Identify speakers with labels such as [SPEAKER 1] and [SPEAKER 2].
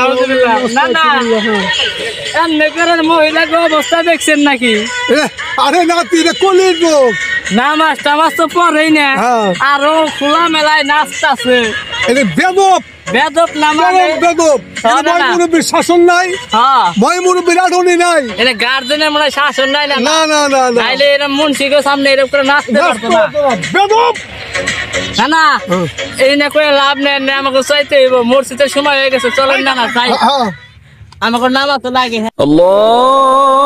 [SPEAKER 1] আলহামদুলিল্লাহ। না না নেকরের মহিলাকে অবস্থা দেখছেন নাকি?
[SPEAKER 2] আরে নাতি রে কলির লোক
[SPEAKER 1] নামাজ টামাজ তো পড়েই না, আরো খোলা মেলায় নাচতাছে।
[SPEAKER 2] এটা বেদব
[SPEAKER 1] বেদব না মানে
[SPEAKER 2] বেদব
[SPEAKER 1] হ্যাঁ, না,
[SPEAKER 2] ময়
[SPEAKER 1] না।
[SPEAKER 2] মুরব্বীর শাসন নাই,
[SPEAKER 1] হ্যাঁ
[SPEAKER 2] ময় মুরব্বীর আঠনি নাই।
[SPEAKER 1] এটা গার্জেনের মনে হয় শাসন নাই না
[SPEAKER 2] না না না না
[SPEAKER 1] নাইলে এরকম মুন্সিকে সামনে এরকম করে নাচতে পারতো না।
[SPEAKER 2] বেদব
[SPEAKER 1] না না এই না করে লাভ নেই না, আমাকে চাইতে হইব। মসজিদের সময় হয়ে গেছে, চলেন না না তাই আমাকে নামাজ তো লাগে।
[SPEAKER 3] আল্লাহ